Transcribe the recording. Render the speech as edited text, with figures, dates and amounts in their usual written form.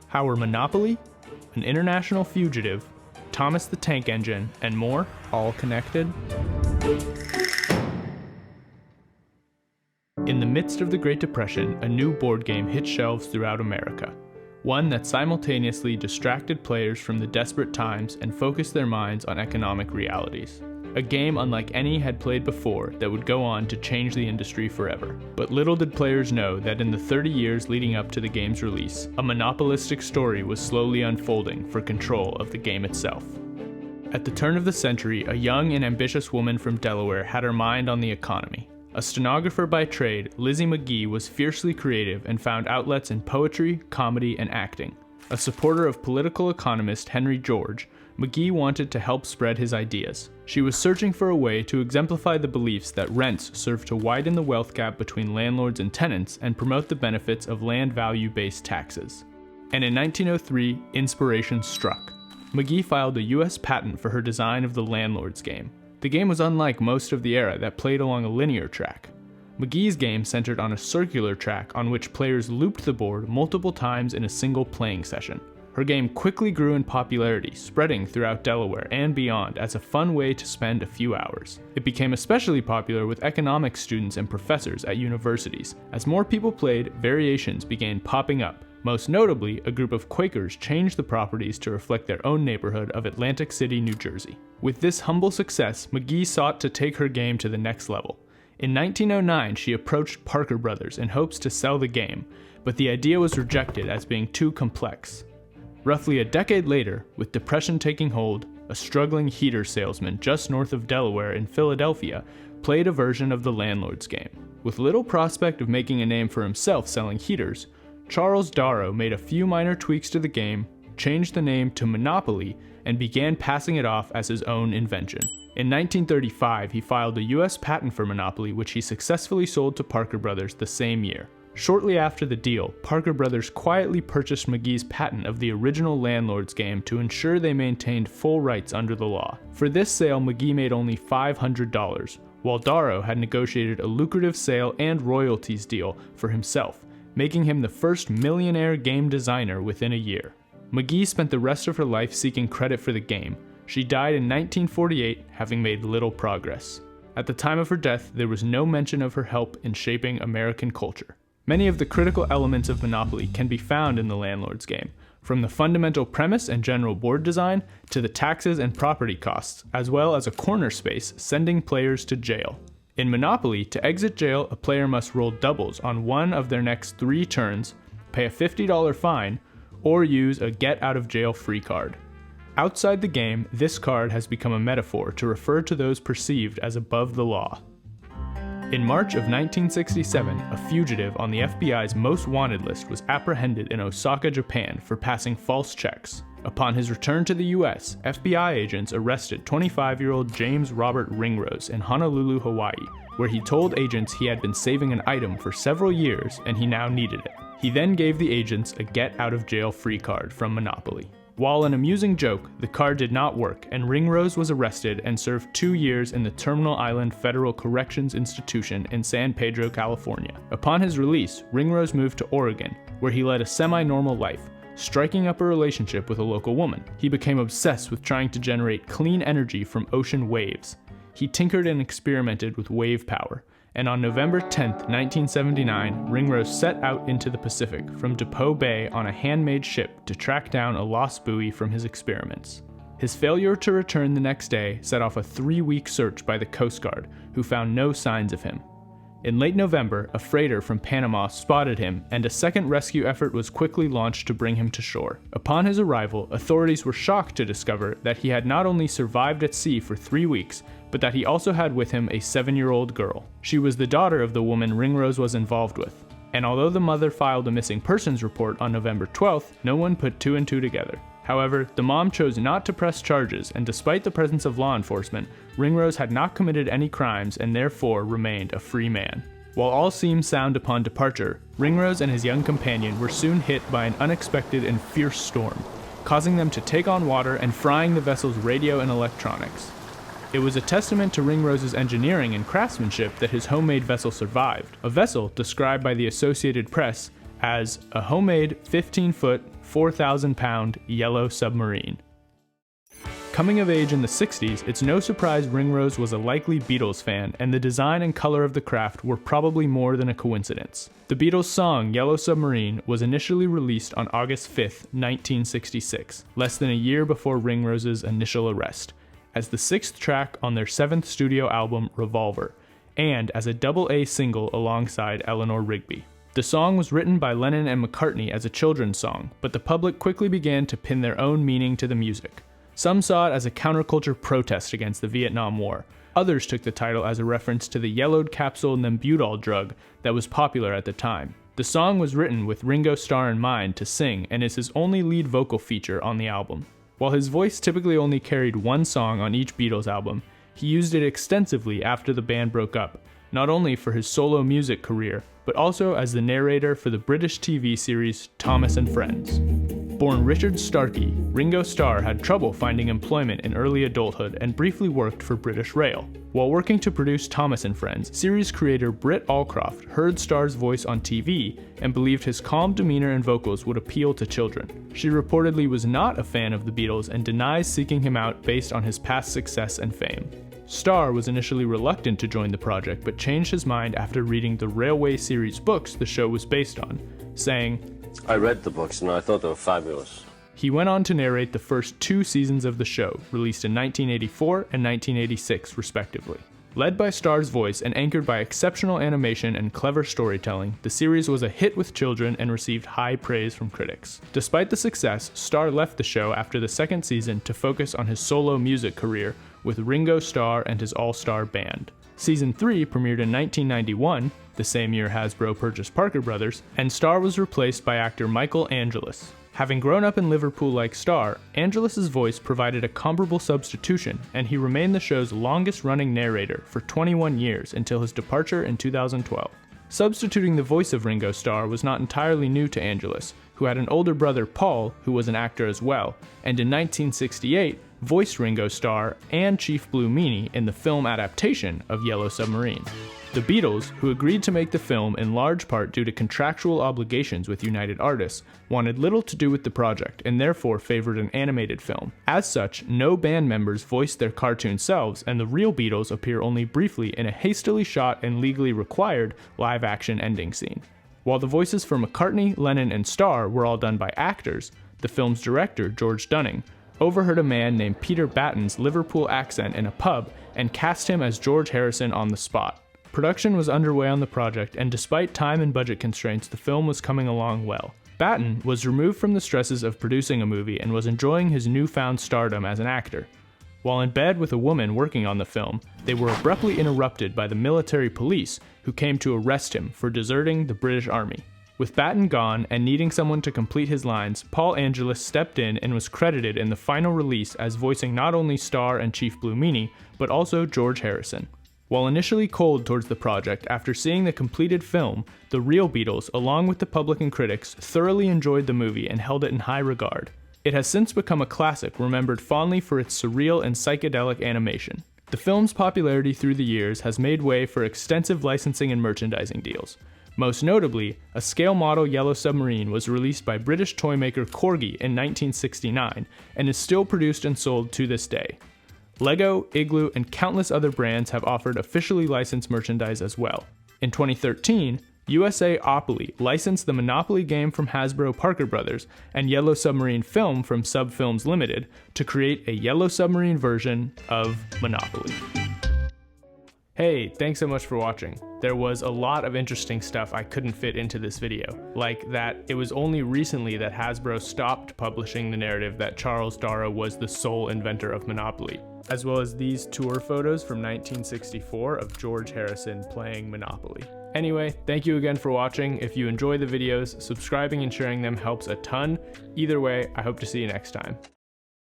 how were Monopoly, an international fugitive, Thomas the Tank Engine, and more all connected? In the midst of the Great Depression, a new board game hit shelves throughout America. One that simultaneously distracted players from the desperate times and focused their minds on economic realities. A game unlike any had played before that would go on to change the industry forever. But little did players know that in the 30 years leading up to the game's release, a monopolistic story was slowly unfolding for control of the game itself. At the turn of the century, a young and ambitious woman from Delaware had her mind on the economy. A stenographer by trade, Lizzie McGee was fiercely creative and found outlets in poetry, comedy, and acting. A supporter of political economist Henry George, McGee wanted to help spread his ideas. She was searching for a way to exemplify the beliefs that rents serve to widen the wealth gap between landlords and tenants and promote the benefits of land value-based taxes. And in 1903, inspiration struck. McGee filed a U.S. patent for her design of the Landlord's game. The game was unlike most of the era that played along a linear track. McGee's game centered on a circular track on which players looped the board multiple times in a single playing session. Her game quickly grew in popularity, spreading throughout Delaware and beyond as a fun way to spend a few hours. It became especially popular with economics students and professors at universities. As more people played, variations began popping up. Most notably, a group of Quakers changed the properties to reflect their own neighborhood of Atlantic City, New Jersey. With this humble success, McGee sought to take her game to the next level. In 1909, she approached Parker Brothers in hopes to sell the game, but the idea was rejected as being too complex. Roughly a decade later, with depression taking hold, a struggling heater salesman just north of Delaware in Philadelphia played a version of the Landlord's game. With little prospect of making a name for himself selling heaters, Charles Darrow made a few minor tweaks to the game, changed the name to Monopoly, and began passing it off as his own invention. In 1935, he filed a U.S. patent for Monopoly, which he successfully sold to Parker Brothers the same year. Shortly after the deal, Parker Brothers quietly purchased McGee's patent of the original Landlord's game to ensure they maintained full rights under the law. For this sale, McGee made only $500, while Darrow had negotiated a lucrative sale and royalties deal for himself, making him the first millionaire game designer within a year. McGee spent the rest of her life seeking credit for the game. She died in 1948, having made little progress. At the time of her death, there was no mention of her help in shaping American culture. Many of the critical elements of Monopoly can be found in the Landlord's game, from the fundamental premise and general board design to the taxes and property costs, as well as a corner space sending players to jail. In Monopoly, to exit jail, a player must roll doubles on one of their next 3 turns, pay a $50 fine, or use a get-out-of-jail-free card. Outside the game, this card has become a metaphor to refer to those perceived as above the law. In March of 1967, a fugitive on the FBI's most wanted list was apprehended in Osaka, Japan for passing false checks. Upon his return to the US, FBI agents arrested 25-year-old James Robert Ringrose in Honolulu, Hawaii, where he told agents he had been saving an item for several years and he now needed it. He then gave the agents a get-out-of-jail-free card from Monopoly. While an amusing joke, the card did not work, and Ringrose was arrested and served 2 years in the Terminal Island Federal Corrections Institution in San Pedro, California. Upon his release, Ringrose moved to Oregon, where he led a semi-normal life, striking up a relationship with a local woman. He became obsessed with trying to generate clean energy from ocean waves. He tinkered and experimented with wave power, and on November 10, 1979, Ringrose set out into the Pacific from Depoe Bay on a handmade ship to track down a lost buoy from his experiments. His failure to return the next day set off a 3-week search by the Coast Guard, who found no signs of him. In late November, a freighter from Panama spotted him, and a second rescue effort was quickly launched to bring him to shore. Upon his arrival, authorities were shocked to discover that he had not only survived at sea for 3 weeks, but that he also had with him a 7-year-old girl. She was the daughter of the woman Ringrose was involved with, and although the mother filed a missing persons report on November 12th, no one put 2 and 2 together. However, the mom chose not to press charges, and despite the presence of law enforcement, Ringrose had not committed any crimes and therefore remained a free man. While all seemed sound upon departure, Ringrose and his young companion were soon hit by an unexpected and fierce storm, causing them to take on water and frying the vessel's radio and electronics. It was a testament to Ringrose's engineering and craftsmanship that his homemade vessel survived, a vessel described by the Associated Press as a homemade 15-foot, 4,000-pound yellow submarine. Coming of age in the 60s, it's no surprise Ringrose was a likely Beatles fan, and the design and color of the craft were probably more than a coincidence. The Beatles' song Yellow Submarine was initially released on August 5, 1966, less than a year before Ringrose's initial arrest, as the sixth track on their seventh studio album Revolver, and as a double-A single alongside Eleanor Rigby. The song was written by Lennon and McCartney as a children's song, but the public quickly began to pin their own meaning to the music. Some saw it as a counterculture protest against the Vietnam War. Others took the title as a reference to the yellowed capsule Nembutol drug that was popular at the time. The song was written with Ringo Starr in mind to sing and is his only lead vocal feature on the album. While his voice typically only carried one song on each Beatles album, he used it extensively after the band broke up, not only for his solo music career, but also as the narrator for the British TV series Thomas and Friends. Born Richard Starkey, Ringo Starr had trouble finding employment in early adulthood and briefly worked for British Rail. While working to produce Thomas and Friends, series creator Britt Allcroft heard Starr's voice on TV and believed his calm demeanor and vocals would appeal to children. She reportedly was not a fan of the Beatles and denies seeking him out based on his past success and fame. Starr was initially reluctant to join the project but changed his mind after reading the Railway series books the show was based on, saying, "I read the books and I thought they were fabulous." He went on to narrate the first two seasons of the show, released in 1984 and 1986 respectively. Led by Starr's voice and anchored by exceptional animation and clever storytelling, the series was a hit with children and received high praise from critics. Despite the success, Starr left the show after the second season to focus on his solo music career with Ringo Starr and his all-star band. Season 3 premiered in 1991, the same year Hasbro purchased Parker Brothers, and Starr was replaced by actor Michael Angelis. Having grown up in Liverpool like Starr, Angelis's voice provided a comparable substitution, and he remained the show's longest-running narrator for 21 years until his departure in 2012. Substituting the voice of Ringo Starr was not entirely new to Angelis, who had an older brother Paul, who was an actor as well, and in 1968 voiced Ringo Starr and Chief Blue Meanie in the film adaptation of Yellow Submarine. The Beatles, who agreed to make the film in large part due to contractual obligations with United Artists, wanted little to do with the project and therefore favored an animated film. As such, no band members voiced their cartoon selves, and the real Beatles appear only briefly in a hastily shot and legally required live-action ending scene. While the voices for McCartney, Lennon, and Starr were all done by actors, the film's director, George Dunning, overheard a man named Peter Batten's Liverpool accent in a pub and cast him as George Harrison on the spot. Production was underway on the project, and despite time and budget constraints, the film was coming along well. Batten was removed from the stresses of producing a movie and was enjoying his newfound stardom as an actor. While in bed with a woman working on the film, they were abruptly interrupted by the military police, who came to arrest him for deserting the British Army. With Batten gone and needing someone to complete his lines, Paul Angelis stepped in and was credited in the final release as voicing not only Starr and Chief Blue Meanie, but also George Harrison. While initially cold towards the project, after seeing the completed film, the real Beatles, along with the public and critics, thoroughly enjoyed the movie and held it in high regard. It has since become a classic, remembered fondly for its surreal and psychedelic animation. The film's popularity through the years has made way for extensive licensing and merchandising deals. Most notably, a scale model Yellow Submarine was released by British toymaker Corgi in 1969 and is still produced and sold to this day. Lego, Igloo, and countless other brands have offered officially licensed merchandise as well. In 2013, USA-opoly licensed the Monopoly game from Hasbro Parker Brothers and Yellow Submarine film from Sub Films Limited to create a Yellow Submarine version of Monopoly. Hey, thanks so much for watching. There was a lot of interesting stuff I couldn't fit into this video, like that it was only recently that Hasbro stopped publishing the narrative that Charles Darrow was the sole inventor of Monopoly, as well as these tour photos from 1964 of George Harrison playing Monopoly. Anyway, thank you again for watching. If you enjoy the videos, subscribing and sharing them helps a ton. Either way, I hope to see you next time.